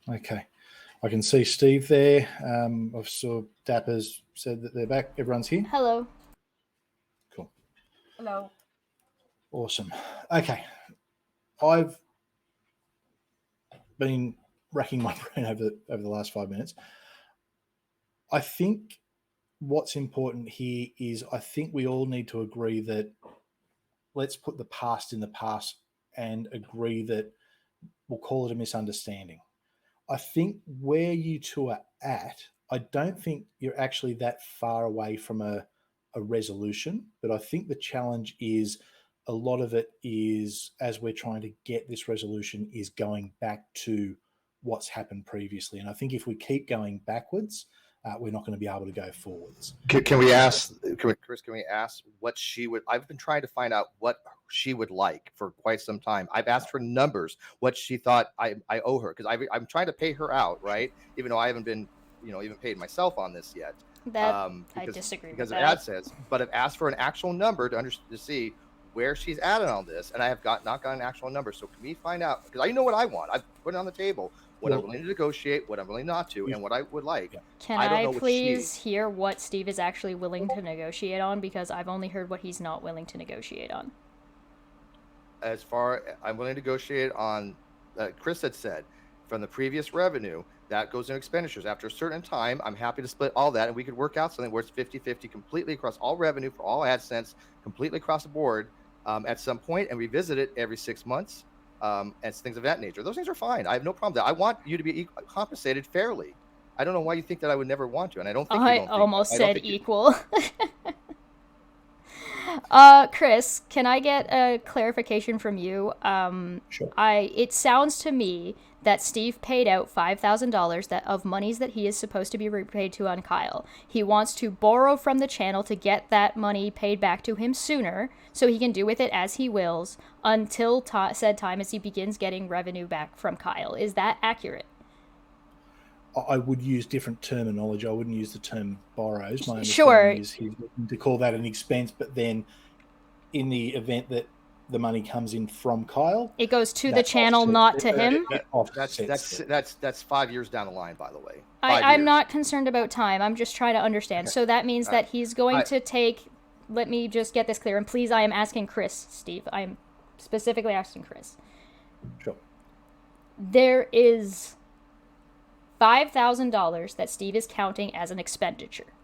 Okay. I can see Steve there. I saw Dapper's said that they're back. Everyone's here? Hello. Cool. Hello. Awesome. Okay. I've been racking my brain over the last 5 minutes. I think what's important here is I think we all need to agree that let's put the past in the past and agree that we'll call it a misunderstanding. I think where you two are at, I don't think you're actually that far away from a resolution, but I think the challenge is a lot of it is, as we're trying to get this resolution, is going back to what's happened previously. And I think if we keep going backwards, we're not going to be able to go forwards. Can we ask, Chris, can we ask what she would, I've been trying to find out what she would like for quite some time. I've asked for numbers, what she thought I owe her, because I'm trying to pay her out, right? Even though I haven't been, even paid myself on this yet. I disagree with that. Because of AdSense, but I've asked for an actual number to see where she's at on all this, and I have not gotten an actual number. So can we find out? Because I know what I want. I've put it on the table. What I'm willing to negotiate, what I'm willing not to, and what I would like. Can I please hear what Steve is actually willing to negotiate on? Because I've only heard what he's not willing to negotiate on. As far I'm willing to negotiate on, Chris had said, from the previous revenue, that goes in expenditures. After a certain time, I'm happy to split all that, and we could work out something where it's 50-50 completely across all revenue for all AdSense, completely across the board at some point, and revisit it every 6 months. And things of that nature. Those things are fine. I have no problem with that. I want you to be compensated fairly. I don't know why you think that I would never want to, and I don't think I almost said equal. Chris, can I get a clarification from you? Sure. It sounds to me that Steve paid out $5,000 of monies that he is supposed to be repaid to on Kyle. He wants to borrow from the channel to get that money paid back to him sooner, so he can do with it as he wills until said time as he begins getting revenue back from Kyle. Is that accurate? I would use different terminology. I wouldn't use the term borrows. My understanding is he's looking to call that an expense, but then in the event that the money comes in from Kyle, it goes to the channel, not to him. That's 5 years down the line, by the way. I'm not concerned about time. I'm just trying to understand. Okay. So that means that he's going to take. Let me just get this clear, and please, I am asking Chris, Steve. I'm specifically asking Chris. Sure. There is $5,000 that Steve is counting as an expenditure.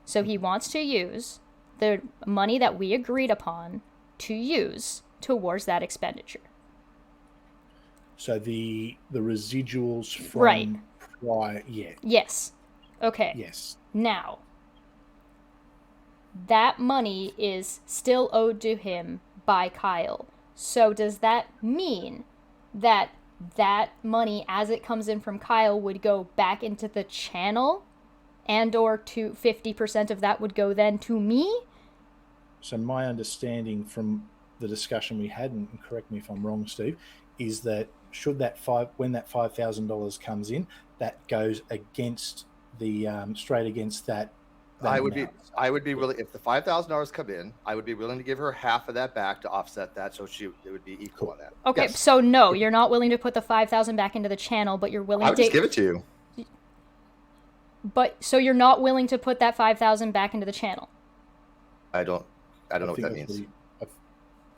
So he wants to use the money that we agreed upon to use towards that expenditure. So the residuals from right. Prior, yeah. Yes. Okay. Yes. Now, that money is still owed to him by Kyle. So does that mean that money, as it comes in from Kyle, would go back into the channel, and or to 50% of that would go then to me? So my understanding from the discussion we had, and correct me if I'm wrong, Steve, is that when that $5,000 comes in, that goes against the straight against that. I would be willing, if the $5,000 come in, I would be willing to give her half of that back to offset that, so it would be equal on that. Okay, yes. So no, you're not willing to put the $5,000 back into the channel, but you're willing to just give it to you. But so you're not willing to put that $5,000 back into the channel. I don't know what that means.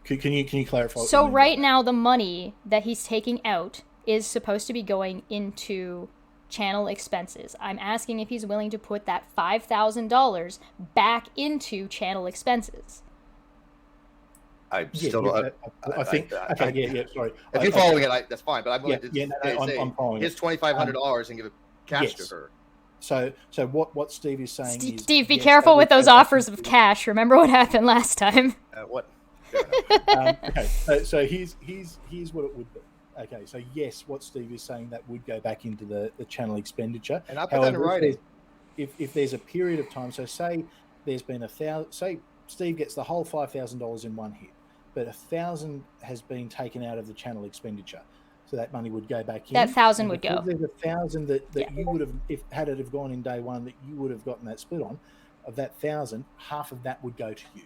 Can you clarify? So right now, the money that he's taking out is supposed to be going into channel expenses. I'm asking if he's willing to put that $5,000 back into channel expenses. I think. Okay, sorry. If you're following it, that's fine. But I'm willing to say I'm following his $2,500 and give it cash to her. So what Steve is saying is... Steve, be careful with those offers of cash. Remember what happened last time. What? Okay, so here's what it would be. Okay, so yes, what Steve is saying, that would go back into the channel expenditure. And I put that in writing. If there's a period of time, so say there's been say Steve gets the whole $5,000 in one hit, but 1,000 has been taken out of the channel expenditure. So that money would go back in. That 1,000 would go. There's 1,000 that you would have, if had it have gone in day one, that you would have gotten that split on. Of that 1,000, half of that would go to you.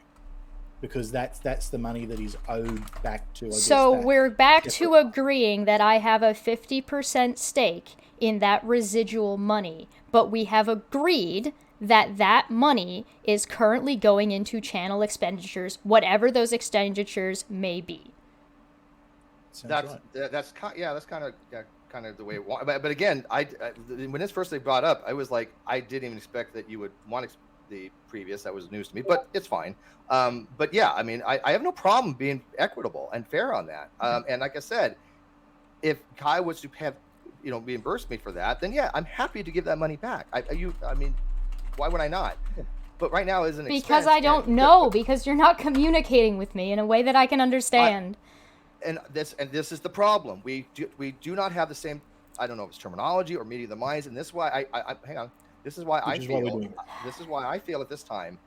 because that's the money that is owed back to. So we're back to agreeing that I have a 50% stake in that residual money, but we have agreed that that money is currently going into channel expenditures, whatever those expenditures may be. That's kind of the way it was. But again, when this first thing brought up, I was like, I didn't even expect that you would want the previous. That was news to me, but it's fine. But yeah, I mean, I have no problem being equitable and fair on that. And like I said, if Kai was to have, reimbursed me for that, then yeah, I'm happy to give that money back. I mean, why would I not? But right now isn't because I don't know, because you're not communicating with me in a way that I can understand. And this is the problem. We do not have the same, I don't know if it's terminology or meeting the minds, and this is why hang on. This is why I feel at this time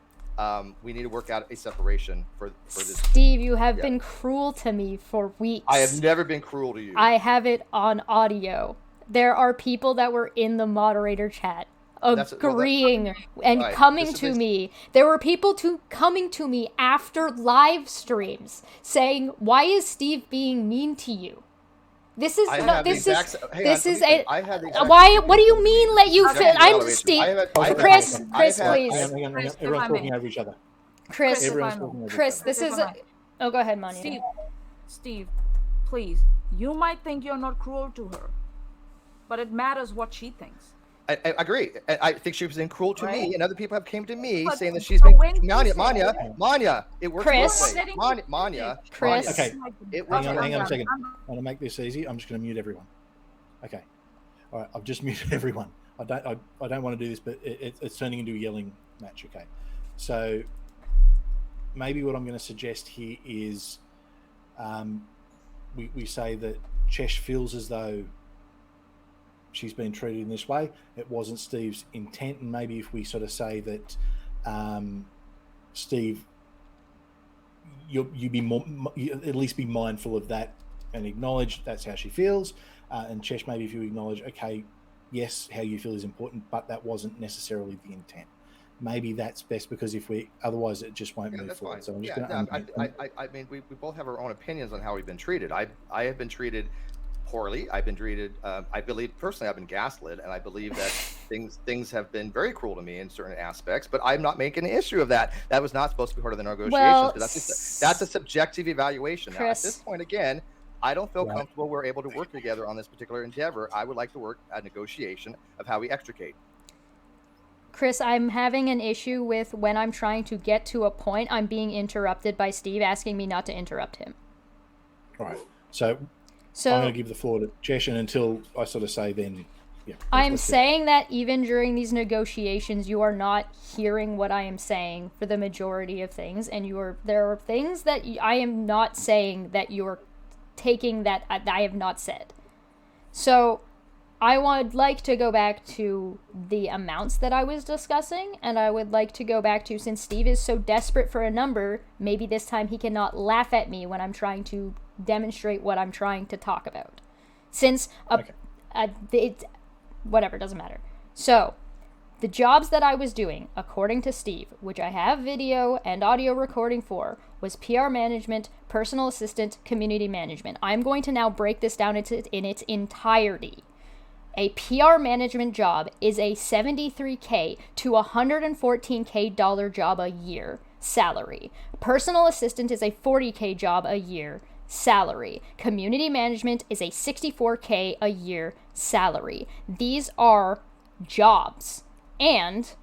we need to work out a separation for this. Steve, you have been cruel to me for weeks. I have never been cruel to you. I have it on audio. There are people that were in the moderator chat agreeing and coming to me. There were people coming to me after live streams saying, "Why is Steve being mean to you?" This is why? What do you mean? Let you fit? I'm Steve. Chris, please. Everyone's talking over each other. Chris, this is. Oh, go ahead, Mania. Steve, please. You might think you're not cruel to her, but it matters what she thinks. I agree. I think she was being cruel to me, and other people have came to me saying that she's been Manya. It works Chris. Manya. Chris. Okay. Hang on a second. I want to make this easy. I'm just going to mute everyone. Okay. All right. I've just muted everyone. I don't want to do this, but it's turning into a yelling match. Okay. So maybe what I'm going to suggest here is we say that Chesh feels as though she's been treated in this way. It wasn't Steve's intent, and maybe if we sort of say that Steve, you at least be mindful of that and acknowledge that's how she feels, and Chesh, maybe if you acknowledge, okay, yes, how you feel is important, but that wasn't necessarily the intent. Maybe that's best, because otherwise it just won't move forward. So I'm just going to. I mean, we both have our own opinions on how we've been treated. I have been treated poorly. I've been treated. I believe personally, I've been gaslit, and I believe that things have been very cruel to me in certain aspects. But I'm not making an issue of that. That was not supposed to be part of the negotiations. Well, that's a subjective evaluation. Now, at Chris, this point, again, I don't feel comfortable we're able to work together on this particular endeavor. I would like to work a negotiation of how we extricate. Chris, I'm having an issue with when I'm trying to get to a point, I'm being interrupted by Steve asking me not to interrupt him. All right. So I'm going to give the floor to Chesh, and until I sort of say then, yeah. I'm saying that even during these negotiations, you are not hearing what I am saying for the majority of things, and there are things that I am not saying that you're taking that I have not said. So I would like to go back to the amounts that I was discussing, and I would like to go back to, since Steve is so desperate for a number, maybe this time he cannot laugh at me when I'm trying to demonstrate what I'm trying to talk about. Since whatever, doesn't matter. So the jobs that I was doing, according to Steve, which I have video and audio recording for, was PR management, personal assistant, community management. I'm going to now break this down in its entirety. A PR management job is a $73K to $114K job a year salary. Personal assistant is a $40K job a year salary. Community management is a $64K a year salary. These are jobs, and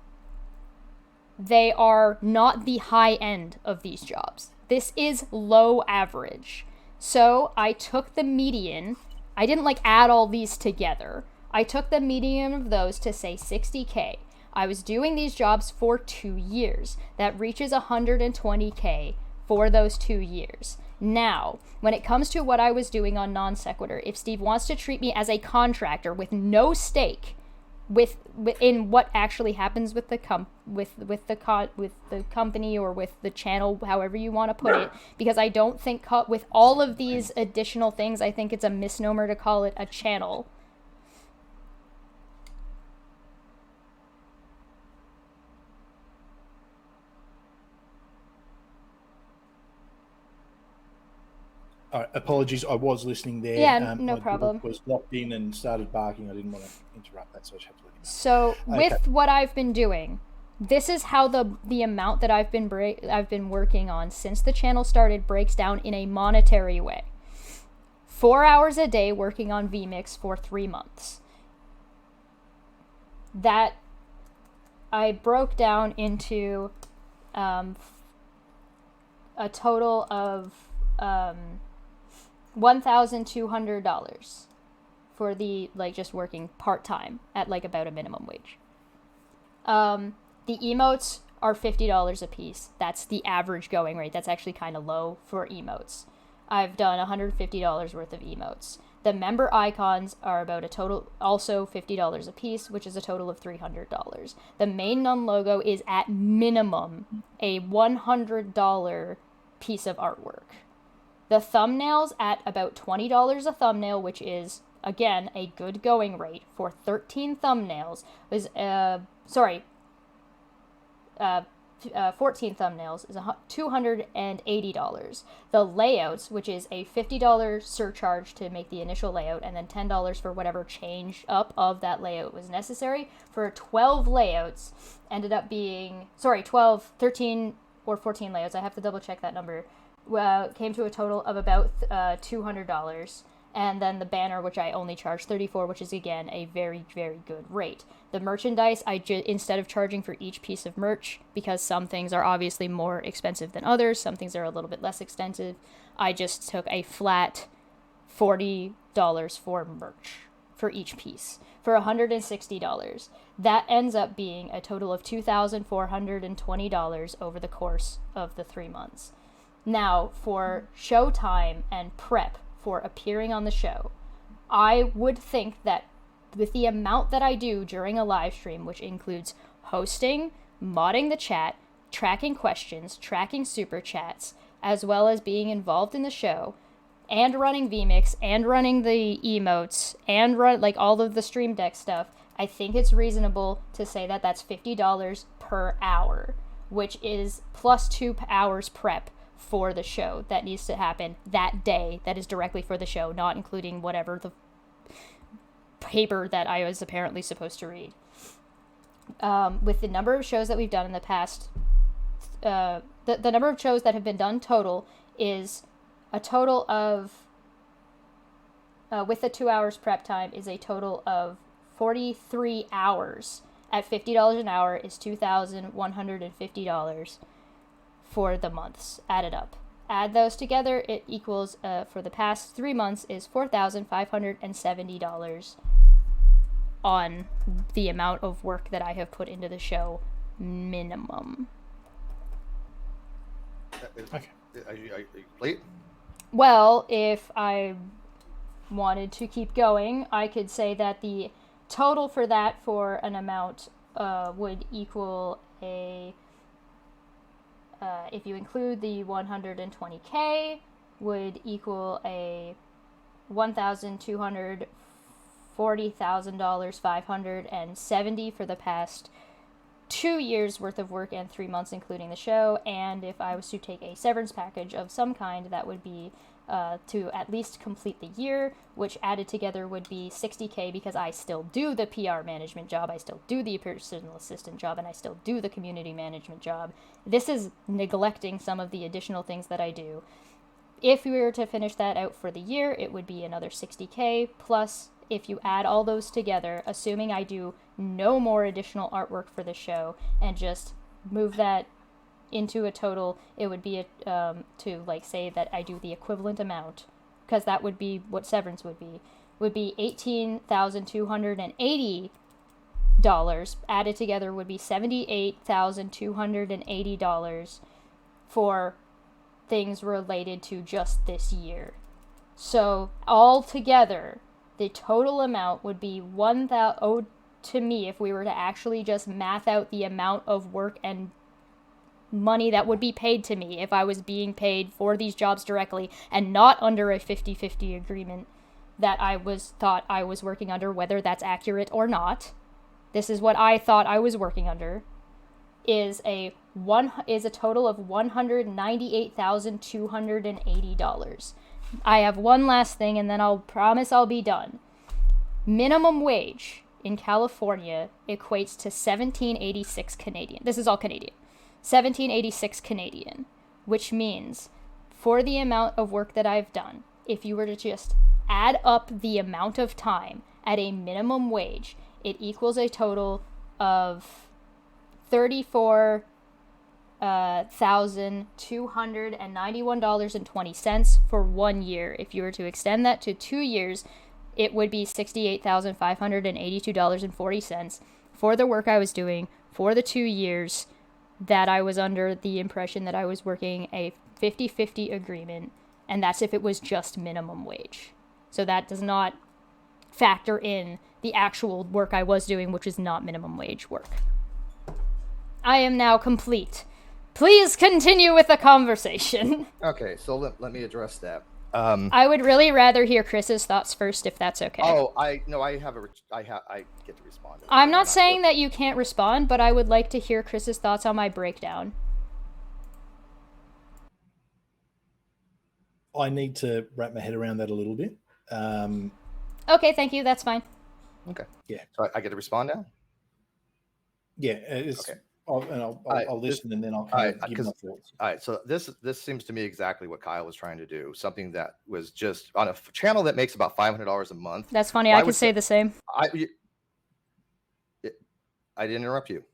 they are not the high end of these jobs. This is low average. So I took the median. I didn't add all these together. I took the median of those to say 60K. I was doing these jobs for 2 years. That reaches 120K for those 2 years. Now, when it comes to what I was doing on non sequitur, if Steve wants to treat me as a contractor with no stake in what actually happens with the company or with the channel, however you want to put it, because I don't think with all of these additional things, I think it's a misnomer to call it a channel. All right, apologies, I was listening there. Yeah, no my problem. dog was locked in and started barking. I didn't want to interrupt that, so I just have to let you know. So with what I've been doing, this is how the amount that I've been working on since the channel started breaks down in a monetary way. 4 hours a day working on vMix for 3 months. That I broke down into a total of $1,200 for the, like, just working part-time at, like, about a minimum wage. The emotes are $50 a piece. That's the average going rate. That's actually kind of low for emotes. I've done $150 worth of emotes. The member icons are about a total, also $50 a piece, which is a total of $300. The main nun logo is at minimum a $100 piece of artwork. The thumbnails at about $20 a thumbnail, which is, again, a good going rate for 13 thumbnails, is 14 thumbnails is $280. The layouts, which is a $50 surcharge to make the initial layout, and then $10 for whatever change up of that layout was necessary, for 12 layouts ended up being 13 or 14 layouts, I have to double check that number, came to a total of about $200. And then the banner, which I only charged $34, which is, again, a very, very good rate. The merchandise, instead of charging for each piece of merch, because some things are obviously more expensive than others, some things are a little bit less expensive, I just took a flat $40 for merch for each piece, for $160. That ends up being a total of $2,420 over the course of the 3 months. Now, for showtime and prep, for appearing on the show, I would think that with the amount that I do during a live stream, which includes hosting, modding the chat, tracking questions, tracking super chats, as well as being involved in the show, and running vMix, and running the emotes, and run like all of the Stream Deck stuff, I think it's reasonable to say that that's $50 per hour, which is plus 2 hours prep for the show that needs to happen that day, that is directly for the show, not including whatever the paper that I was apparently supposed to read. With the number of shows that we've done in the past, the number of shows that have been done total is a total of, with the 2 hours prep time, is a total of 43 hours. At $50 an hour is $2,150 for the months added up. Add those together, it equals, for the past 3 months, is $4,570 on the amount of work that I have put into the show, minimum. Okay. Are you complete? Well, if I wanted to keep going, I could say that the total for that for an amount would equal a... if you include the 120K, would equal a $1,240,570 for the past 2 years worth of work and 3 months including the show. And if I was to take a severance package of some kind, that would be to at least complete the year, which added together would be $60K, because I still do the PR management job, I still do the personal assistant job, and I still do the community management job. This is neglecting some of the additional things that I do. If we were to finish that out for the year, it would be another $60K, plus if you add all those together, assuming I do no more additional artwork for the show and just move that into a total, it would be to, like, say that I do the equivalent amount, because that would be what severance would be $18,280. Added together would be $78,280 for things related to just this year. So all together, the total amount would be $1,000 to me, if we were to actually just math out the amount of work and money that would be paid to me if I was being paid for these jobs directly and not under a 50-50 agreement that I thought I was working under, whether that's accurate or not. This is what I thought I was working under. Is a total of $198,280. I have one last thing, and then I'll promise I'll be done. Minimum wage in California equates to $17.86 Canadian. This is all Canadian. $17.86 Canadian, which means for the amount of work that I've done, if you were to just add up the amount of time at a minimum wage, it equals a total of $34,291.20 for 1 year. If you were to extend that to 2 years, it would be $68,582.40 for the work I was doing for the 2 years that I was under the impression that I was working a 50-50 agreement, and that's if it was just minimum wage. So that does not factor in the actual work I was doing, which is not minimum wage work. I am now complete. Please continue with the conversation. Okay, so let me address that. I would really rather hear Chris's thoughts first, if that's okay. I get to respond. I'm not saying that you can't respond, but I would like to hear Chris's thoughts on my breakdown. I need to wrap my head around that a little bit. Okay, thank you. That's fine. Okay. Yeah. So I get to respond now? Yeah. Okay. I'll listen and then I'll give my thoughts. All right. So this seems to me exactly what Kyle was trying to do. Something that was just on a channel that makes about $500 a month. That's funny. I could say the same. I didn't interrupt you.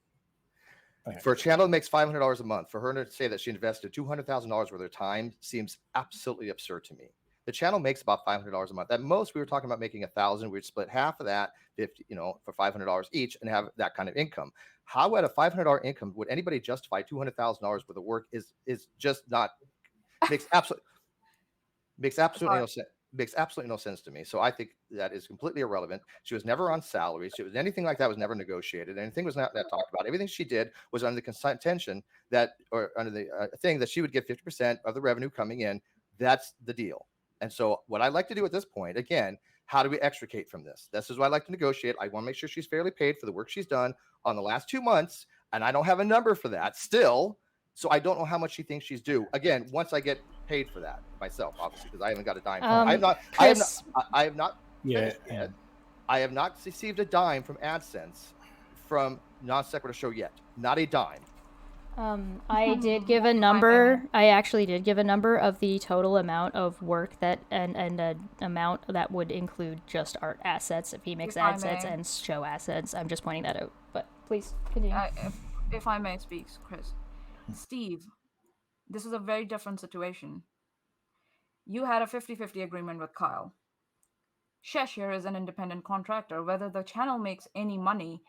Okay. For a channel that makes $500 a month, for her to say that she invested $200,000 worth of time seems absolutely absurd to me. The channel makes about $500 a month. At most, we were talking about making $1,000. We'd split half of that, for $500 each, and have that kind of income. How at a $500 income would anybody justify $200,000 worth of work? Is just not makes absolutely no sense to me. So I think that is completely irrelevant. She was never on salary. She was anything like that was never negotiated. Anything was not that talked about. Everything she did was under the contention that, or under the thing that she would get 50% of the revenue coming in. That's the deal. And so what I like to do at this point, again, how do we extricate from this? This is what I like to negotiate. I want to make sure she's fairly paid for the work she's done on the last 2 months. And I don't have a number for that still. So I don't know how much she thinks she's due. Again, once I get paid for that myself, obviously, because I haven't got a dime. I have not received a dime from AdSense from Non Sequitur Show yet. Not a dime. I did give a number. I actually did give a number of the total amount of work that and an amount that would include just art assets, PMix assets, and show assets. I'm just pointing that out. But please continue. If I may speak, Chris. Steve, this is a very different situation. You had a 50-50 agreement with Kyle. Cheshire is an independent contractor. Whether the channel makes any money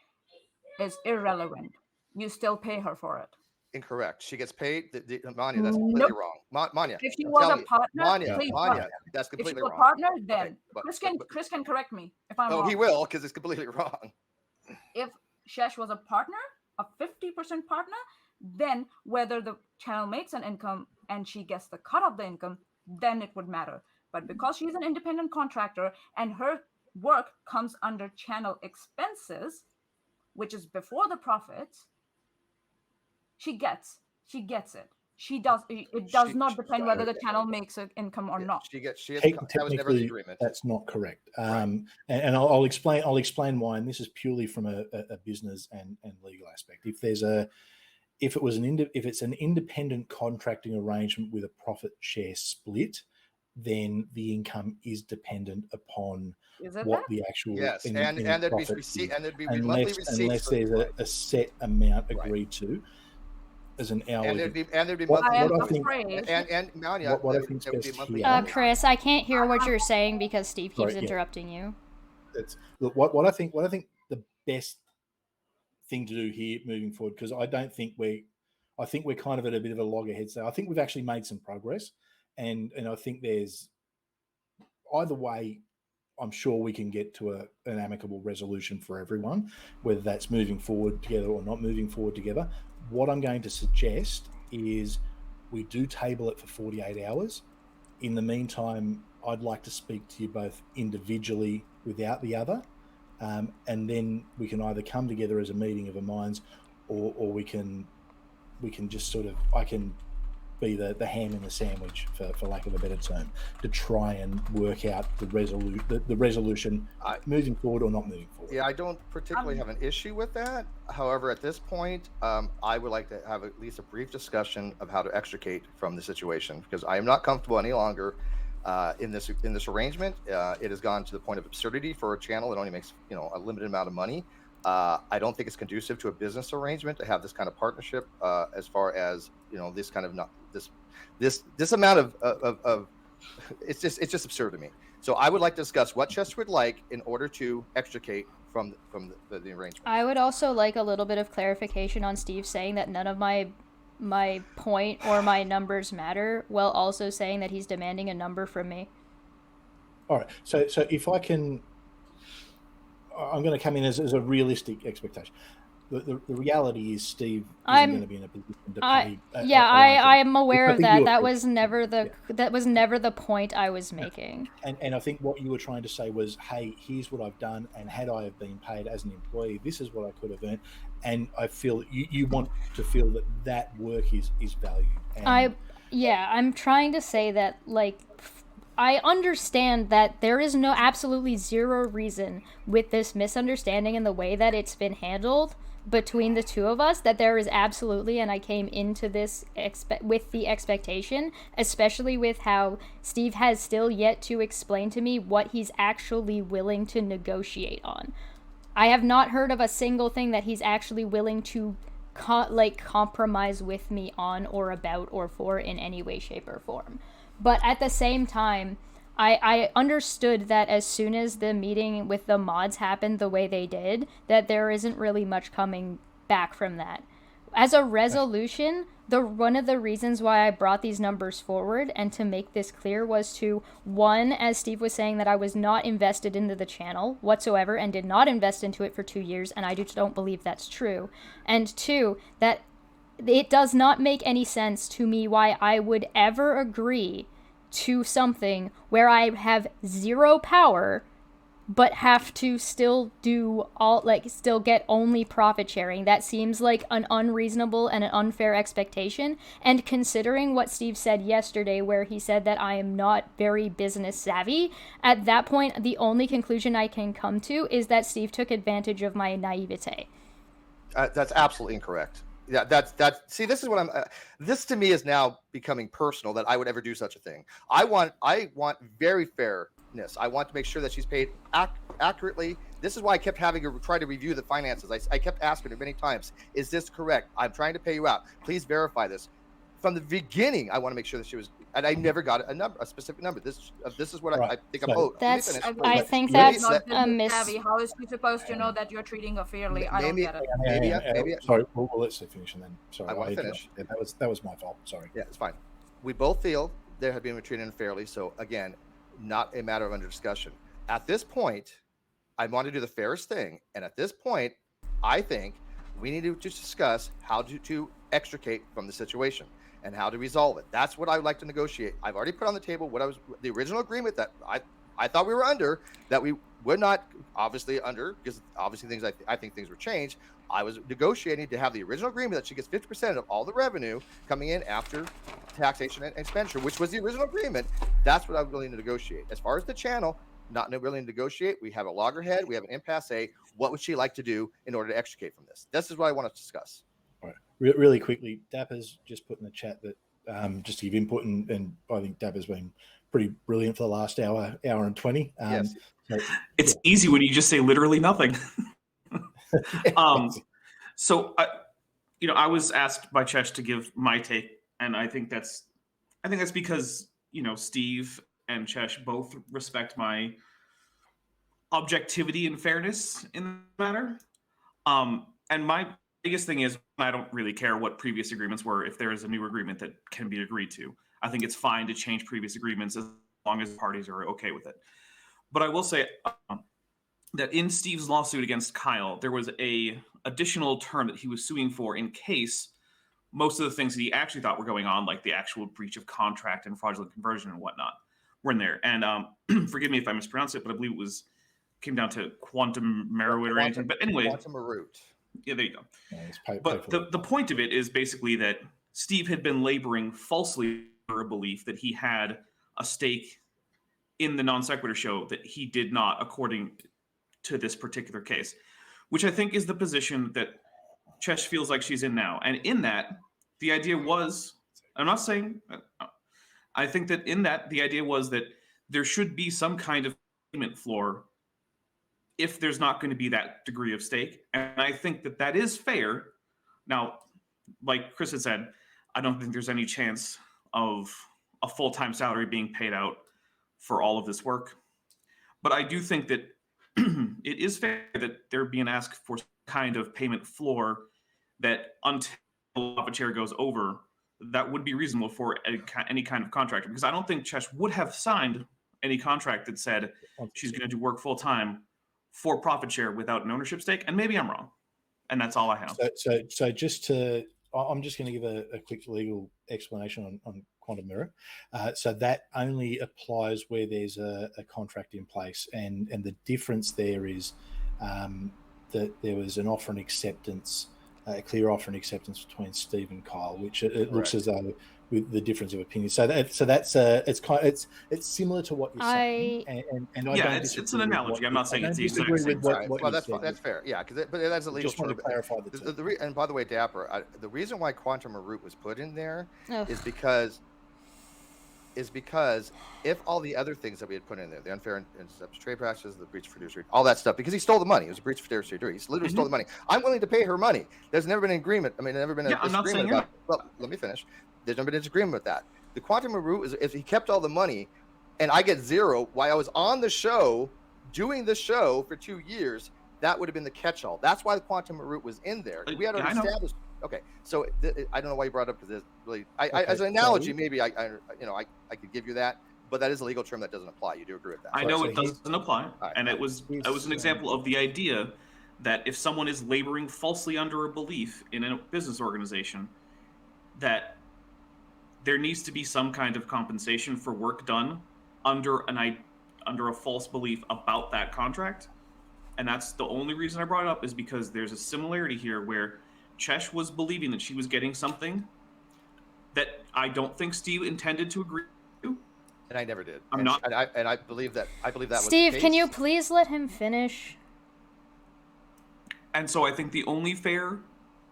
is irrelevant. You still pay her for it. Incorrect. She gets paid. Manya, that's completely wrong. Manya, if she was a partner, Manya, that's completely wrong. If she was a partner, then Chris can correct me if I'm wrong. Oh, he will, because it's completely wrong. If Shesh was a partner, a 50% partner, then whether the channel makes an income and she gets the cut of the income, then it would matter. But because she's an independent contractor and her work comes under channel expenses, which is before the profits, she gets it. It does not depend whether the channel makes an income or not. That was never the agreement. That's not correct. Right. And I'll explain why. And this is purely from a business and legal aspect. If it's an independent contracting arrangement with a profit share split, then the income is dependent upon what the actual and there'd be receipt, and there'd be monthly receipts unless there's a set amount agreed to as an hourly. And there'd be monthly. Chris, I can't hear what you're saying because Steve keeps interrupting you. What I think the best thing to do here moving forward, because I think we're kind of at a bit of a loggerhead. So I think we've actually made some progress, and I think there's either way. I'm sure we can get to an amicable resolution for everyone, whether that's moving forward together or not moving forward together. What I'm going to suggest is we do table it for 48 hours. In the meantime, I'd like to speak to you both individually without the other, and then we can either come together as a meeting of the minds, or we can just sort of, I can be the ham in the sandwich, for lack of a better term, to try and work out the resolution moving forward or not moving forward. Yeah, I don't particularly have an issue with that. However, at this point, I would like to have at least a brief discussion of how to extricate from the situation, because I am not comfortable any longer in this arrangement. It has gone to the point of absurdity for a channel that only makes a limited amount of money. I don't think it's conducive to a business arrangement to have this kind of partnership, as far as this kind of this amount of it's just absurd to me. So I would like to discuss what Chester would like in order to extricate from the arrangement. I would also like a little bit of clarification on Steve saying that none of my point or my numbers matter, while also saying that he's demanding a number from me. All right. So if I can, I'm going to come in as a realistic expectation. The reality is Steve isn't going to be in a position to pay. I am aware of that. That was never the point I was making. And I think what you were trying to say was, hey, here's what I've done, and had I have been paid as an employee, this is what I could have earned. And I feel you want to feel that work is valued. And I'm trying to say that, like, I understand that there is absolutely zero reason with this misunderstanding and the way that it's been handled between the two of us, that there is absolutely, and I came into this with the expectation, especially with how Steve has still yet to explain to me what he's actually willing to negotiate on. I have not heard of a single thing that he's actually willing to compromise with me on or about or for in any way, shape, or form. But at the same time, I understood that as soon as the meeting with the mods happened the way they did, that there isn't really much coming back from that. As a resolution, one of the reasons why I brought these numbers forward and to make this clear was to, one, as Steve was saying, that I was not invested into the channel whatsoever and did not invest into it for 2 years, and I just don't believe that's true. And two, that it does not make any sense to me why I would ever agree to something where I have zero power but have to still do still get only profit sharing. That seems like an unreasonable and an unfair expectation. And considering what Steve said yesterday, where he said that I am not very business savvy, at that point, the only conclusion I can come to is that Steve took advantage of my naivete. That's absolutely incorrect. Yeah, that's see, this is what this to me is now becoming personal, that I would ever do such a thing. I want very fairness. I want to make sure that she's paid accurately. This is why I kept having her try to review the finances. I kept asking her many times, is this correct? I'm trying to pay you out. Please verify this. From the beginning, I want to make sure that she was, and I never got a specific number. This is what I think I'm. I think that's a miss. How is she supposed to know that you're treating her fairly? I don't get it. Maybe. Sorry, we'll let Steve finish, and then sorry, I want to finish. That was my fault. Sorry. Yeah, it's fine. We both feel there have been treated unfairly. So again, not a matter of under discussion. At this point, I want to do the fairest thing, and at this point, I think we need to just discuss how to extricate from the situation and how to resolve it. That's what I would like to negotiate. I've already put on the table what the original agreement that I thought we were under, that we would not obviously under, because obviously things I think things were changed. I was negotiating to have the original agreement that she gets 50% of all the revenue coming in after taxation and expenditure, which was the original agreement. That's what I'm willing to negotiate. As far as the channel, not willing to negotiate. We have a loggerhead. We have an impasse. What would she like to do in order to extricate from this? This is what I want to discuss. All right. Really quickly, Dapper's just put in the chat that just to give input, and I think Dapper's been pretty brilliant for the last hour and 20. Yes. It's easy when you just say literally nothing. So I was asked by Chesh to give my take, and I think that's because Steve and Chesh both respect my objectivity and fairness in the matter. And my biggest thing is, I don't really care what previous agreements were if there is a new agreement that can be agreed to. I think it's fine to change previous agreements as long as parties are okay with it. But I will say that in Steve's lawsuit against Kyle, there was a additional term that he was suing for in case most of the things that he actually thought were going on, like the actual breach of contract and fraudulent conversion and whatnot, were in there. And forgive me if I mispronounce it, but I believe came down to quantum merit or anything. But anyway, quantum root. Yeah, there you go. Yeah, but the point of it is basically that Steve had been laboring falsely for a belief that he had a stake in the non sequitur show that he did not, according to this particular case, which I think is the position that Chesh feels like she's in now. And in that, the idea was, I'm not saying, I think that in that, the idea was that there should be some kind of payment floor if there's not going to be that degree of stake. And I think that that is fair. Now, like Chris had said, I don't think there's any chance of a full-time salary being paid out for all of this work. But I do think that it is fair that there be an ask for some kind of payment floor that until profit share goes over, that would be reasonable for any kind of contractor. Because I don't think Chesh would have signed any contract that said she's going to do work full-time for profit share without an ownership stake. And maybe I'm wrong. And that's all I have. So just to, I'm just going to give a quick legal explanation on quantum mirror. So that only applies where there's a contract in place, and the difference there is that there was an offer and acceptance, a clear offer and acceptance between Steve and Kyle, which it looks as though with the difference of opinion. So that's it's similar to what you're saying, and I don't it's an analogy. I'm not saying it's the exact same. Well, that's fair. Yeah, but that's a legal just want to clarify and by the way, Dapper, the reason why quantum root was put in there is because if all the other things that we had put in there, the unfair and deceptive trade practices, the breach of fiduciary, all that stuff, because he stole the money. It was a breach of fiduciary duty. He literally stole the money. I'm willing to pay her money. There's never been an agreement. I mean, there's never been a disagreement about it. Well, let me finish. There's never been a disagreement with that. The quantum root is if he kept all the money and I get zero while I was on the show, doing the show for 2 years, that would have been the catch-all. That's why the quantum root was in there. We had already established. Okay, so I don't know why you brought it up, because it's really, as an analogy, maybe I could give you that, but that is a legal term that doesn't apply. You do agree with that? I know it doesn't apply, and it was an example of the idea that if someone is laboring falsely under a belief in a business organization, that there needs to be some kind of compensation for work done under a false belief about that contract, and that's the only reason I brought it up, is because there's a similarity here where Chesh was believing that she was getting something that I don't think Steve intended to agree to. And I never did. I'm not. And I believe that Steve, was the case. Can you please let him finish? And so I think the only fair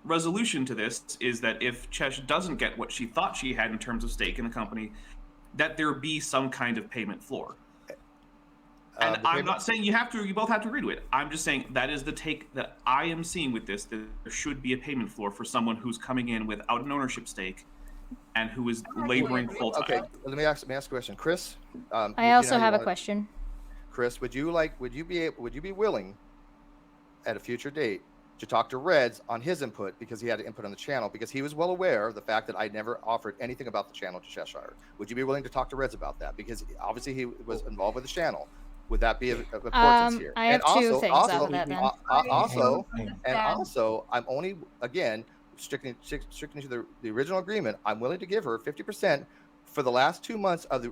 resolution to this is that if Chesh doesn't get what she thought she had in terms of stake in the company, that there be some kind of payment floor. And I'm not saying you both have to agree to it. I'm just saying that is the take that I am seeing with this, that there should be a payment floor for someone who's coming in without an ownership stake and who is laboring full time. Okay, let me ask a question, Chris. I also have a question. Chris, would you be willing at a future date to talk to Reds on his input, because he had input on the channel, because he was well aware of the fact that I never offered anything about the channel to Cheshire? Would you be willing to talk to Reds about that? Because obviously he was involved with the channel. Would that be of importance here? I have two things out of that then. Also, I'm only, again, sticking to the original agreement, I'm willing to give her 50% for the last 2 months of the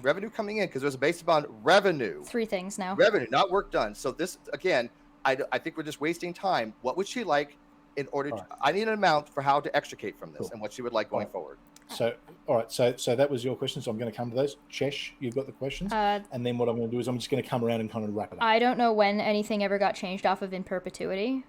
revenue coming in, because it was based upon revenue. 3 things now. Revenue, not work done. So this, again, I think we're just wasting time. What would she like in order to, I need an amount for how to extricate from this and what she would like going forward. So, all right. So that was your question. So I'm going to come to those. Chesh, you've got the questions. And then what I'm going to do is I'm just going to come around and kind of wrap it up. I don't know when anything ever got changed off of in perpetuity.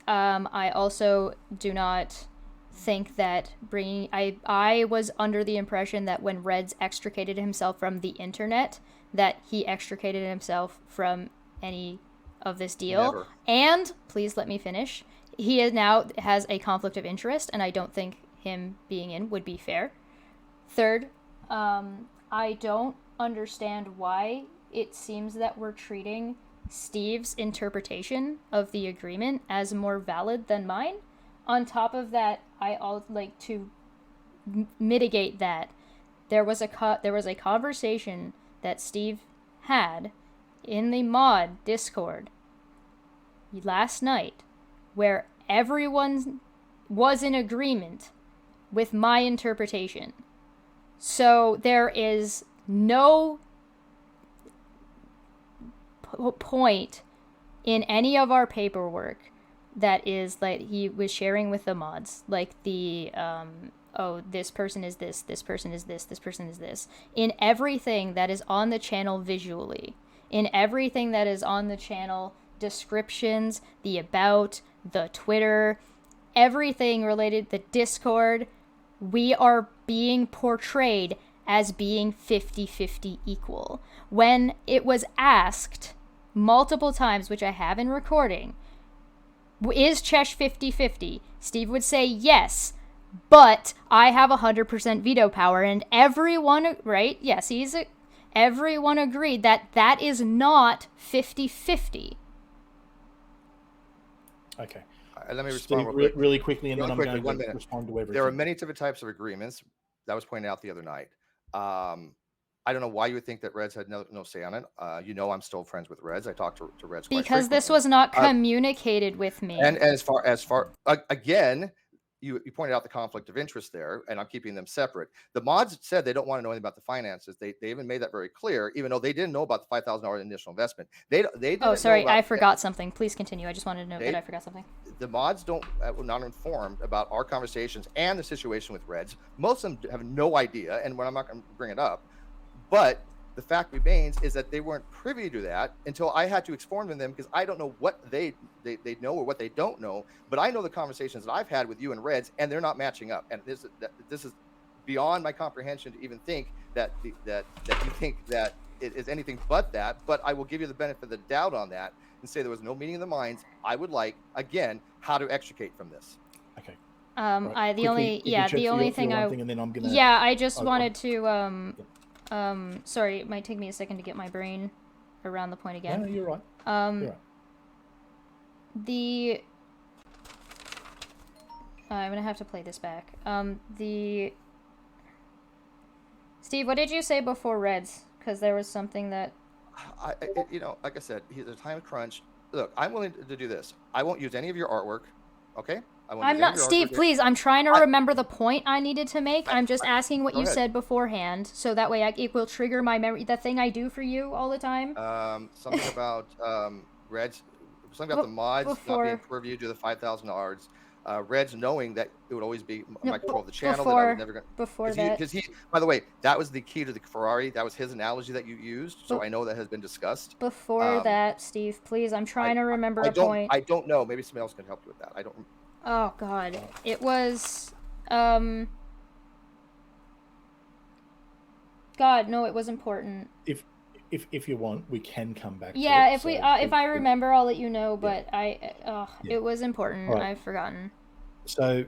I also do not think that bringing... I was under the impression that when Reds extricated himself from the internet, that he extricated himself from any of this deal. Never. And, please let me finish, he now has a conflict of interest, and I don't think him being in would be fair. Third, I don't understand why it seems that we're treating Steve's interpretation of the agreement as more valid than mine. On top of that, like to mitigate that, there was a conversation that Steve had in the mod Discord last night where everyone was in agreement with my interpretation. So there is no point in any of our paperwork that is like he was sharing with the mods, like the oh, this person is this person is this person is this, in everything that is on the channel visually, in everything that is on the channel descriptions, the about, the Twitter, everything related, the Discord, we are being portrayed as being 50-50 equal. When it was asked multiple times, which I have in recording, is Chesh 50-50? Steve would say yes, but I have 100% veto power, and everyone, right? Yes, everyone agreed that that is not 50-50. Okay. Let me respond Steve, really quickly, and then I'm quickly, going to respond to everything. There are many different types of agreements. That was pointed out the other night. I don't know why you would think that Reds had no say on it. I'm still friends with Reds. I talked to Reds quite because this frequently. was not communicated with me. And as far again, you pointed out the conflict of interest there, and I'm keeping them separate. The mods said they don't want to know anything about the finances. They even made that very clear, even though they didn't know about the $5,000 initial investment. They didn't. Oh, sorry, I forgot something. Please continue. I just wanted to know that I forgot something. The mods were not informed about our conversations and the situation with Reds. Most of them have no idea, and I'm not going to bring it up. But the fact remains is that they weren't privy to that until I had to inform them, because I don't know what they know or what they don't know. But I know the conversations that I've had with you and Reds, and they're not matching up. And this is beyond my comprehension to even think that you think that it is anything but that. But I will give you the benefit of the doubt on that and say there was no meeting of the minds. I would like, again, how to extricate from this. Okay. Right. The only thing I just wanted to sorry, it might take me a second to get my brain around the point again. No, you're right. I'm gonna have to play this back. Steve, what did you say before Reds? Because there was something that like I said, he's a time crunch. Look, I'm willing to do this. I won't use any of your artwork. Okay. I'm not, Steve, please, I'm trying to remember the point I needed to make. I'm just asking what you said beforehand, so that way it will trigger my memory. The thing I do for you all the time. Something about Reds, something about the mods not being privy to the $5,000. Reds knowing that it would always be my control of the channel. That I was never going because he, by the way, that was the key to the Ferrari. That was his analogy that you used, so I know that has been discussed. Before that, Steve, please, I'm trying to remember a point. I don't know. Maybe somebody else can help you with that. I don't. Oh God, it was God, no, it was important. If you want, we can come back. Yeah, to it. if I remember, I'll let you know. But it was important. Right. I've forgotten. So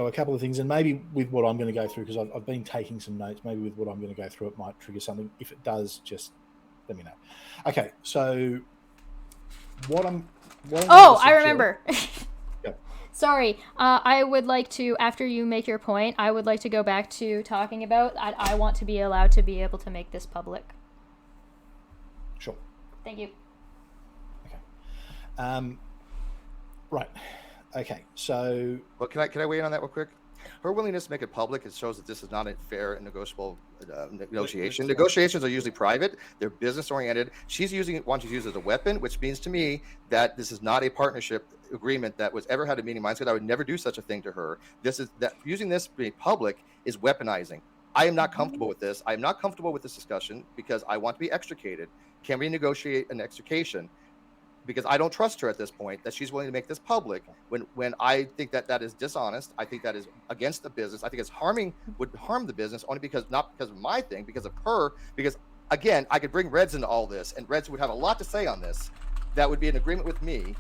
a couple of things, and maybe with what I'm going to go through, because I've been taking some notes. Maybe with what I'm going to go through, it might trigger something. If it does, just let me know. Okay, so I remember. Sorry, I would like to, after you make your point, I would like to go back to talking about, I want to be allowed to be able to make this public. Sure. Thank you. Okay. Right. Okay, so... Well, can I weigh in on that real quick? Her willingness to make it public, it shows that this is not a fair and negotiable negotiation. Negotiations are usually private. They're business-oriented. She's wants to use it as a weapon, which means to me that this is not a partnership agreement that was ever had a meeting mindset. I would never do such a thing to her. Using this to be public is weaponizing. I am not comfortable with this. I am not comfortable with this discussion because I want to be extricated. Can we negotiate an extrication? Because I don't trust her at this point that she's willing to make this public when I think that is dishonest. I think that is against the business. I think it's would harm the business only not because of my thing, because of her. Because again, I could bring Reds into all this, and Reds would have a lot to say on this. That would be an agreement with me.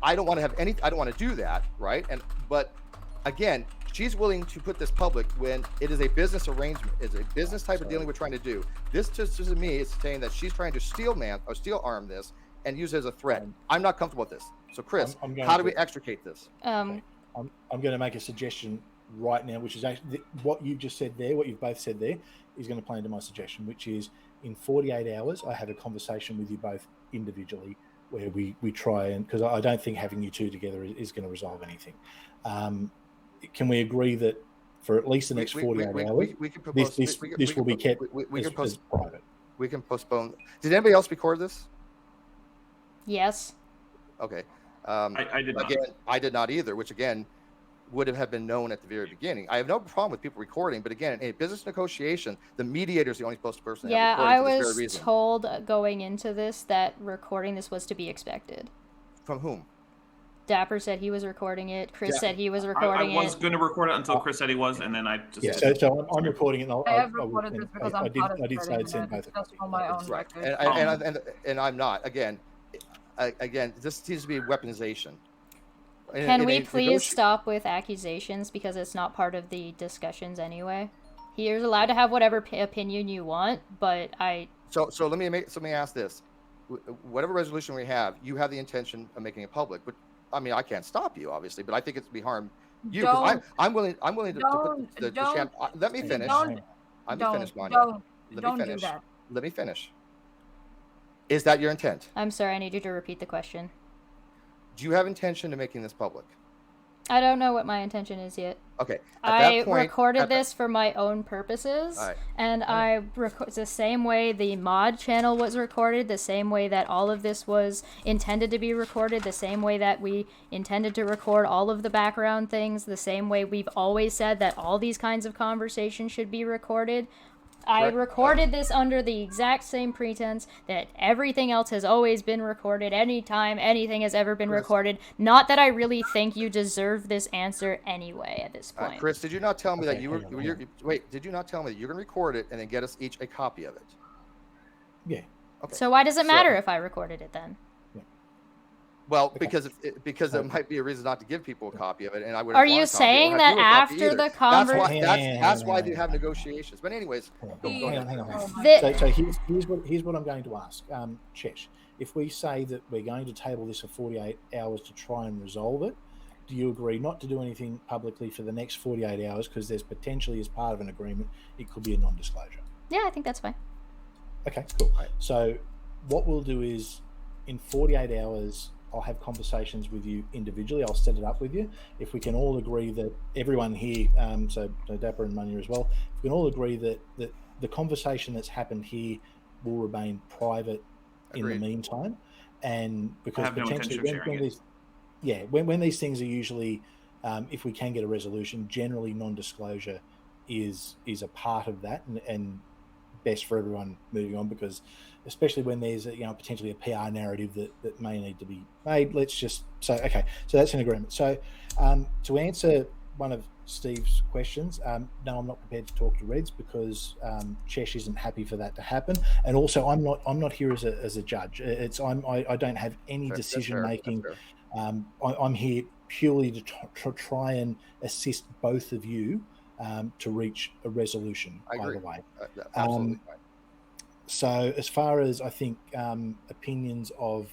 I don't want to have any. I don't want to do that, right? But again, she's willing to put this public when it is a business arrangement. It's a business type of dealing we're trying to do. This just to me is saying that she's trying to steel arm this and use it as a threat. I'm not comfortable with this. So, Chris, how do we extricate this? Okay. I'm going to make a suggestion right now, which is actually what you've just said there, what you've both said there, is going to play into my suggestion, which is in 48 hours, I have a conversation with you both individually where we try and, because I don't think having you two together is going to resolve anything. Can we agree that for at least the next 48 hours, this will be kept as private? We can postpone. Did anybody else record this? Yes. Okay. I did not. Again, I did not either, which again would have been known at the very beginning. I have no problem with people recording, but again, in a business negotiation, the mediator is the only supposed person to have Yeah, recording I for this very was reason. told going into this that recording this was to be expected. From whom? Dapper said he was recording it. Chris Yeah. said he was I recording was it. going to record it until Chris said he was, and then I just Yeah, so I'm recording it. And I have recorded this because I'm part of I did say it's in it, both. just for my own Right. record. And I'm not. Again, this seems to be weaponization. Can we please stop with accusations, because it's not part of the discussions anyway? You're allowed to have whatever opinion you want, but So let me ask this: whatever resolution we have, you have the intention of making it public, but I mean, I can't stop you, obviously, but I think it's to be harm you, because I'm willing to put the champ. Let me finish. Let me finish, Manya. Don't do that. Let me finish. Is that your intent? I'm sorry, I need you to repeat the question. Do you have intention of making this public? I don't know what my intention is yet. Okay. I recorded this for my own purposes, All right. and I the same way the mod channel was recorded, the same way that all of this was intended to be recorded, the same way that we intended to record all of the background things, the same way we've always said that all these kinds of conversations should be recorded. I recorded this under the exact same pretense that everything else has always been recorded anytime anything has ever been recorded. Not that I really think you deserve this answer anyway at this point. Chris, did you not tell me that you were wait, did you not tell me that you're going to record it and then get us each a copy of it? Yeah. Okay. So why does it matter if I recorded it then? Well, because there might be a reason not to give people a copy of it, and I would. Are you saying that after the conversation? That's why they have negotiations. But anyways, hang on. So here's what I'm going to ask, Chesh. If we say that we're going to table this for 48 hours to try and resolve it, do you agree not to do anything publicly for the next 48 hours because there's potentially, as part of an agreement, it could be a non-disclosure? Yeah, I think that's fine. Okay, cool. So what we'll do is, in 48 hours, I'll have conversations with you individually. I'll set it up with you. If we can all agree that everyone here, so Dapper and Manya as well, if we can all agree that the conversation that's happened here will remain private in the meantime, and because potentially when these things are usually, if we can get a resolution, generally non-disclosure is a part of that, and best for everyone moving on, because especially when there's potentially a PR narrative that may need to be made. So that's an agreement. So to answer one of Steve's questions, no, I'm not prepared to talk to Reds because Chesh isn't happy for that to happen, and also I'm not here as a judge. I don't have any decision making. I'm here purely to try and assist both of you to reach a resolution. By the way, absolutely. So as far as I think opinions of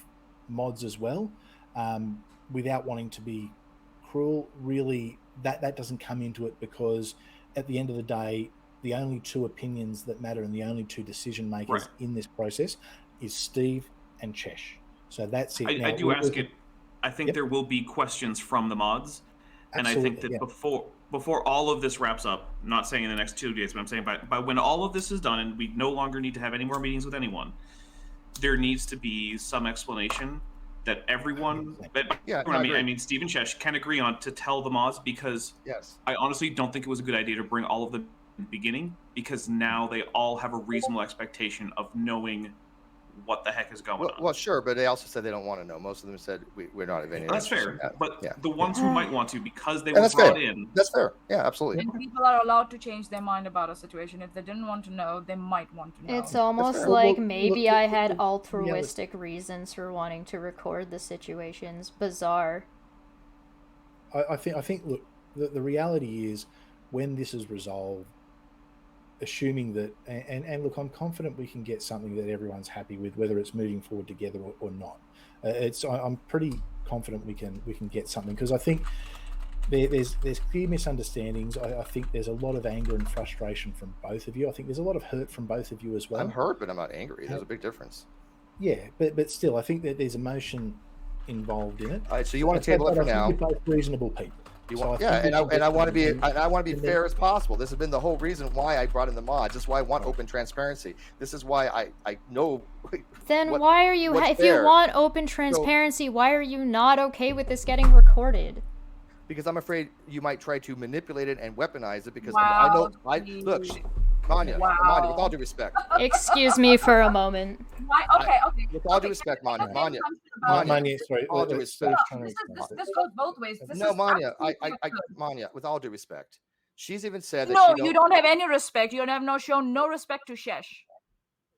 mods as well, without wanting to be cruel, really that doesn't come into it, because at the end of the day, the only two opinions that matter and the only two decision makers in this process is Steve and Chesh. So that's it. I do ask it. I think there will be questions from the mods, and I think that before all of this wraps up, I'm not saying in the next 2 days, but I'm saying by when all of this is done and we no longer need to have any more meetings with anyone, there needs to be some explanation that everyone, I mean, Steve and Chesh can agree on, to tell the mods, because I honestly don't think it was a good idea to bring all of them in the beginning, because now they all have a reasonable expectation of knowing what the heck is going on. Well, sure, but they also said they don't want to know. Most of them said we're not of any. That's fair, but the ones who might want to, because they were brought in. That's fair. Yeah, absolutely. And people are allowed to change their mind about a situation. If they didn't want to know, they might want to know. It's almost like maybe I had altruistic reasons for wanting to record the situations. Bizarre. I think. Look, the reality is, when this is resolved, assuming that, and look, I'm confident we can get something that everyone's happy with, whether it's moving forward together or not. I'm pretty confident we can get something, because I think there's clear misunderstandings. I think there's a lot of anger and frustration from both of you. I think there's a lot of hurt from both of you as well. I'm hurt, but I'm not angry. There's a big difference. Yeah, but still, I think that there's emotion involved in it. All right, so you want to table it for now? You're both reasonable people. You So want, I yeah, think we and can I get want to be, something- I want to be and then- fair as possible. This has been the whole reason why I brought in the mods. This is why I want Right. open transparency. This is why I know. Then what- why are you, what's if you fair. want open transparency, why are you not okay with this getting recorded? Because I'm afraid you might try to manipulate it and weaponize it. Because Wow, I know, look, Manya, Manya, with all Wow. due respect, Excuse me for a moment. Why? Okay, okay. with all due Okay, respect, can I Manya, say Manya, something about Manya, sorry, all due let's- respect. let's No, try this to- is this goes both ways. This No, is Manya, absolutely absurd. Manya, with all due respect, she's even said that No, she you don't have any respect. You have shown no respect to Shesh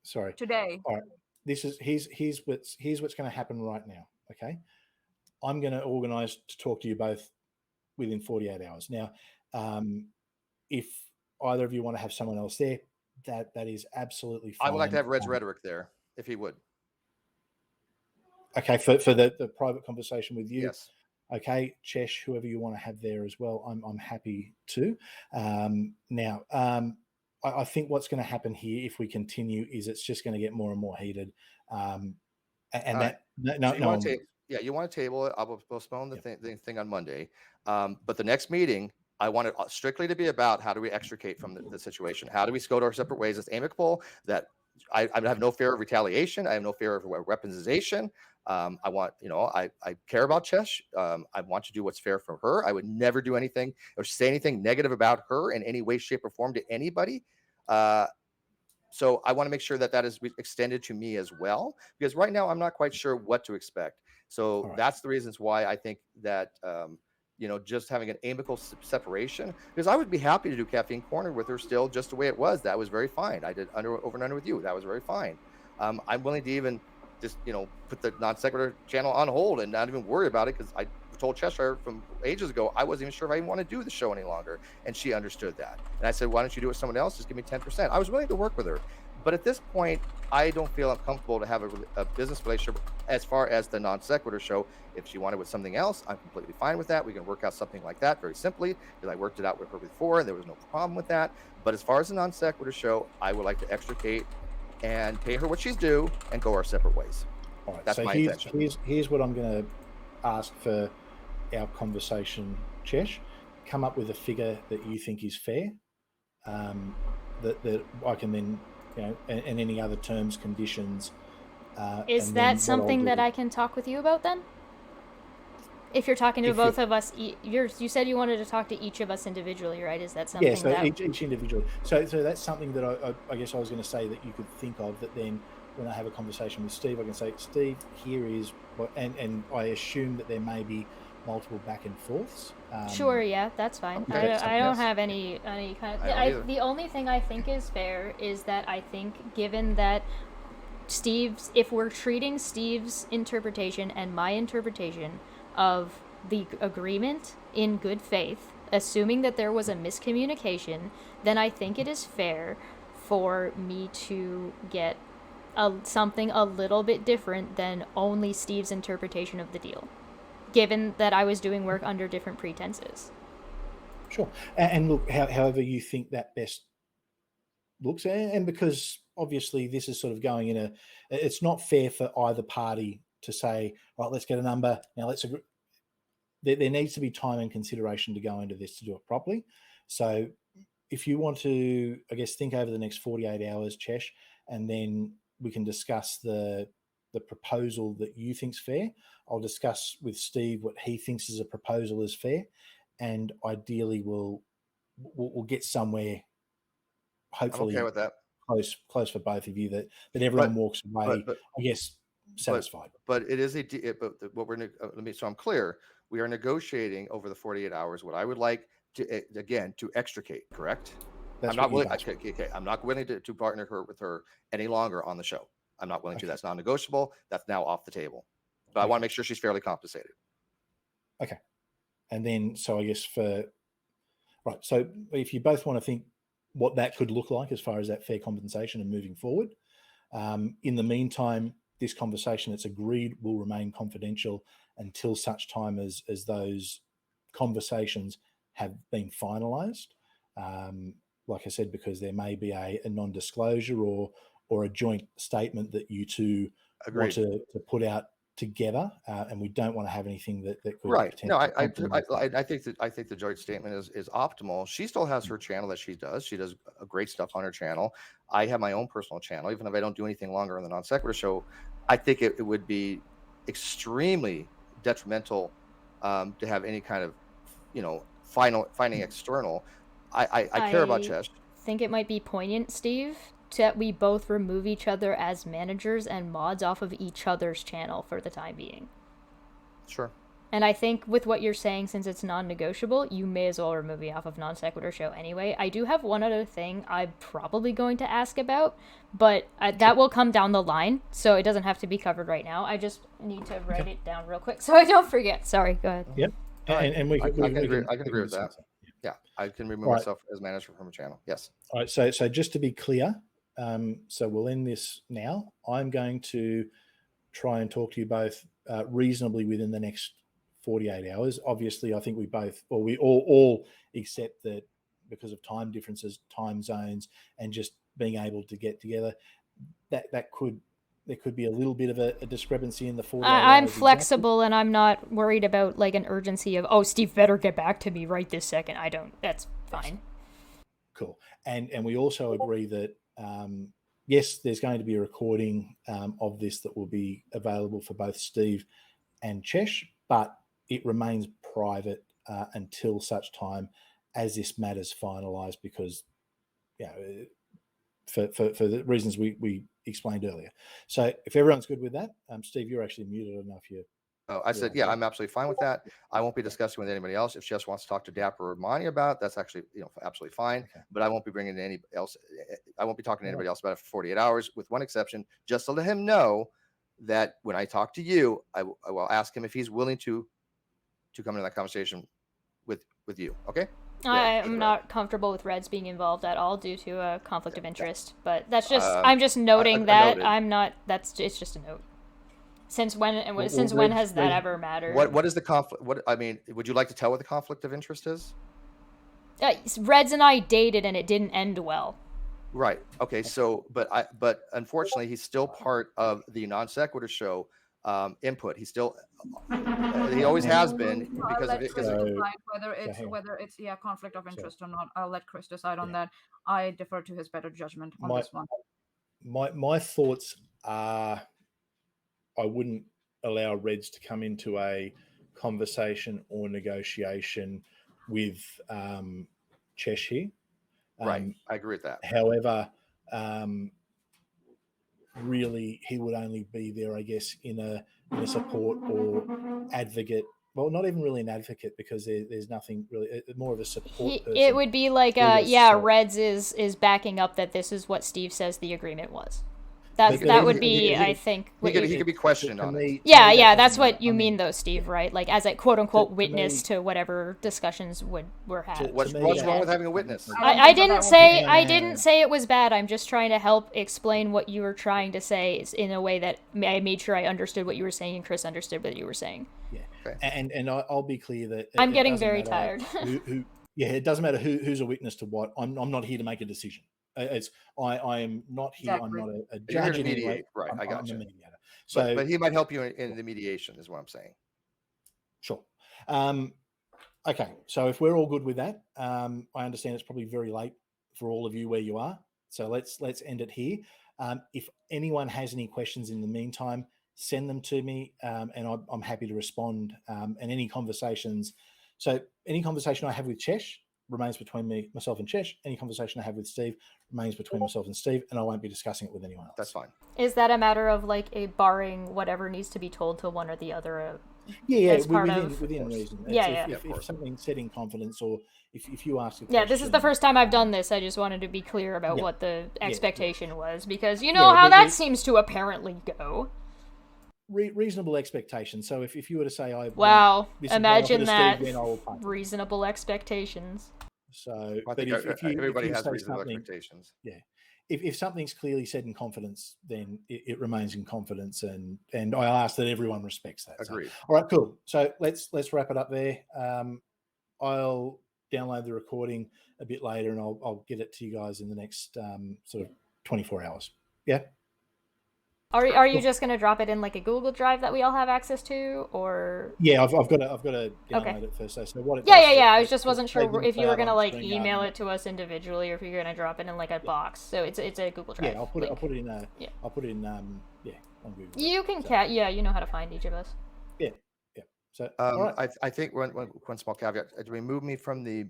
Sorry. today. All right. This is here's what's going to happen right now. Okay. I'm going to organise to talk to you both within 48 hours. Now, if either of you want to have someone else there, that is absolutely fine. I would like to have Red's rhetoric there, if he would. Okay, for the private conversation with you. Yes. Okay, Chesh, whoever you want to have there as well, I'm happy to. Now, I think what's going to happen here, if we continue, is it's just going to get more and more heated. And Right. no, You want to table it. I'll postpone the thing on Monday. But the next meeting, I want it strictly to be about how do we extricate from the situation? How do we go to our separate ways? It's amicable. That I have no fear of retaliation. I have no fear of weaponization. I want, I care about Chesh. I want to do what's fair for her. I would never do anything or say anything negative about her in any way, shape, or form to anybody. So I want to make sure that is extended to me as well, because right now I'm not quite sure what to expect. So that's the reasons why I think that, just having an amicable separation, because I would be happy to do Caffeine Corner with her still just the way it was. That was very fine. I did over and under with you. That was very fine. I'm willing to even just, put the non sequitur channel on hold and not even worry about it, because I told Cheshire from ages ago I wasn't even sure if I even want to do the show any longer, and she understood that. And I said, why don't you do it with someone else? Just give me 10%. I was willing to work with her, but at this point I don't feel uncomfortable to have a business relationship as far as the non sequitur show. If she wanted with something else, I'm completely fine with that. We can work out something like that very simply, because I worked it out with her before and there was no problem with that. But as far as the non sequitur show, I would like to extricate and pay her what she's due and go our separate ways. All right, that's so my intention. Here's what I'm going to ask for our conversation, Chesh. Come up with a figure that you think is fair, that I can then, and any other terms, conditions. Is that something that I can talk with you about then? If you're talking to both of us, you said you wanted to talk to each of us individually, right? Is that something? Yeah, so each individually. So that's something that I guess I was going to say that you could think of, that then when I have a conversation with Steve, I can say, Steve, here is what, and I assume that there may be multiple back and forths. Sure, yeah, that's fine. Okay, I don't have any kind of. The only thing I think is fair is that I think, given that if we're treating Steve's interpretation and my interpretation of the agreement in good faith, assuming that there was a miscommunication, then I think it is fair for me to get something a little bit different than only Steve's interpretation of the deal, given that I was doing work under different pretenses. Sure. And look, however you think that best looks, and because obviously this is sort of going it's not fair for either party to say, right, let's get a number, now let's agree. There needs to be time and consideration to go into this to do it properly. So if you want to, I guess, think over the next 48 hours, Chesh, and then we can discuss the proposal that you think's fair. I'll discuss with Steve what he thinks is a proposal is fair, and ideally we'll get somewhere, hopefully, I'm okay with that. Close for both of you, that everyone walks away, I guess, satisfied. But it is what we're so I'm clear. We are negotiating over the 48 hours. What I would like to extricate. Correct. I'm not willing. Okay. I'm not willing to partner with her any longer on the show. I'm not willing to. That's non-negotiable. That's now off the table. But I want to make sure she's fairly compensated. Okay. And then, so I guess so if you both want to think what that could look like as far as that fair compensation and moving forward, in the meantime, this conversation that's agreed will remain confidential until such time as those conversations have been finalized. Like I said, because there may be a non-disclosure or a joint statement that you two want to put out together, and we don't want to have anything that could Right. No, potentially compromise that. I think the joint statement is optimal. She still has her channel that she does. She does great stuff on her channel. I have my own personal channel, even if I don't do anything longer on the Non Sequitur Show. I think it would be extremely detrimental to have any kind of, finding external. I care about Chesh. I think it might be poignant, Steve, that we both remove each other as managers and mods off of each other's channel for the time being. Sure. And I think with what you're saying, since it's non-negotiable, you may as well remove me off of Non Sequitur Show anyway. I do have one other thing I'm probably going to ask about, but that will come down the line, so it doesn't have to be covered right now. I just need to write it down real quick so I don't forget. Sorry, go ahead. Yep. And I can agree with that. Yeah, I can remove myself as manager from a channel. Yes. All right. So just to be clear, so we'll end this now. I'm going to try and talk to you both reasonably within the next 48 hours. Obviously, I think we all accept that because of time differences, time zones, and just being able to get together, there could be a little bit of a discrepancy in the 48 hours. I'm flexible, and I'm not worried about like an urgency of, Steve better get back to me right this second. That's fine. Cool. And we also agree that yes, there's going to be a recording of this that will be available for both Steve and Chesh, but it remains private until such time as this matter's finalised, because for the reasons we explained earlier. So if everyone's good with that, Steve, you're actually muted. I don't know if you. Oh, I said, yeah, I'm absolutely fine with that. I won't be discussing with anybody else. If Jess wants to talk to Dapper or Monty about, that's actually, absolutely fine. Okay. But I won't be bringing any else. I won't be talking to anybody else about it for 48 hours, with one exception, just to let him know that when I talk to you, I will ask him if he's willing to come into that conversation with you. Okay. I'm not comfortable with Reds being involved at all due to a conflict of interest, but that's just I'm just noting that I'm not. It's just a note. Since when has that ever mattered? What is the conflict? Would you like to tell what the conflict of interest is? Reds and I dated, and it didn't end well. Right. Okay. So, but unfortunately, he's still part of the Non Sequitur Show input. He always has been, because of it. Whether it's conflict of interest or not. I'll let Chris decide on that. I defer to his better judgment on this one. My thoughts are, I wouldn't allow Reds to come into a conversation or negotiation with Cheshire. Right, I agree with that. However, really, he would only be there, I guess, in a support or advocate. Well, not even really an advocate, because there's nothing really, more of a support person. It would be like, Reds is backing up that this is what Steve says the agreement was. That would be, I think. He could be questioned on it. Yeah, that's what you mean, though, Steve, right? Like, as a quote-unquote witness to whatever discussions were had. What's wrong with having a witness? I didn't say it was bad. I'm just trying to help explain what you were trying to say in a way that I made sure I understood what you were saying and Chris understood what you were saying. Yeah, okay. And I'll be clear that I'm getting very tired. It doesn't matter who's a witness to what. I'm not here to make a decision. I am not here. Exactly. I'm not a judge. You're mediate, right? I got you. Mediator. So, but he might help you in the mediation, is what I'm saying. Sure. Okay. So if we're all good with that, I understand it's probably very late for all of you where you are. So let's end it here. If anyone has any questions in the meantime, send them to me, and I'm happy to respond. And any conversations. So any conversation I have with Chesh remains between myself and Chesh. Any conversation I have with Steve remains between myself and Steve, and I won't be discussing it with anyone else. That's fine. Is that a matter of like a barring whatever needs to be told to one or the other? Within reason. If something's said in confidence, or if you ask a question. Yeah, this is the first time I've done this. I just wanted to be clear about what the expectation was, because how that seems to apparently go. Reasonable expectations. So if you were to say, imagine that. Reasonable expectations. So, I think everybody has reasonable expectations. Yeah. If something's clearly said in confidence, then it remains in confidence, and I ask that everyone respects that. Agreed. So, all right, cool. So let's wrap it up there. I'll download the recording a bit later, and I'll get it to you guys in the next sort of 24 hours. Yeah. Are you just going to drop it in like a Google Drive that we all have access to, or? Yeah, I've got to download Okay. it first. So what it Yeah, does yeah, is yeah. I it- was just wasn't it sure saves in if you were cloud gonna on like Stream email Garden. it to us individually, or if you're gonna drop it in like a box. So it's a Google Drive. Yeah, I'll put link. it in. Yeah. I'll put it in. On Google. You can So, yeah, you know how to find each of us. Yeah. So all right. I think one small caveat: remove me from the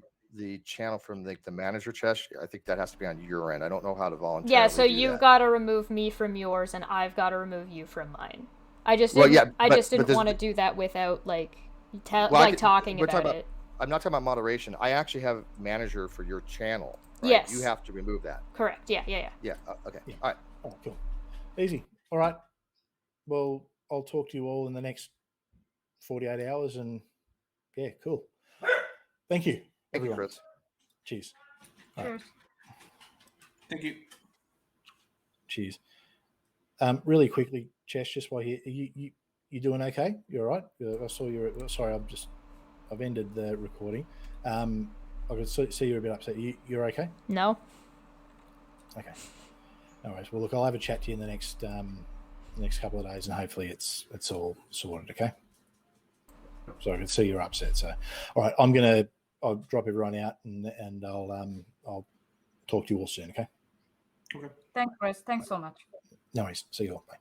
channel from the manager chest. I think that has to be on your end. I don't know how to voluntarily. Yeah, so do you've that. got to remove me from yours, and I've got to remove you from mine. I just Well, didn't. yeah, I but- just didn't but want to do that without like Well, talking we're about talking it. I'm not talking about moderation. I actually have manager for your channel. Right? Yes. You have to remove that. Correct. Yeah. Yeah. Okay. Yeah. All right. Oh, cool. Easy. All right. Well, I'll talk to you all in the next 48 hours, and yeah, cool. Thank you, Thank everyone. you, Chris. Cheers. All right. Cheers. Thank you. Cheers. Really quickly, Chesh, just while you doing okay? You all right? I saw you. Sorry, I've ended the recording. I could see you're a bit upset. You're okay? No. Okay. No worries. Well, look, I'll have a chat to you in the next couple of days, and hopefully it's all sorted. Okay. So I can see you're upset. So, all right, I'll drop everyone out, and I'll talk to you all soon. Okay. Okay. Thanks, Chris. Thanks so much. No worries. See you all. Bye.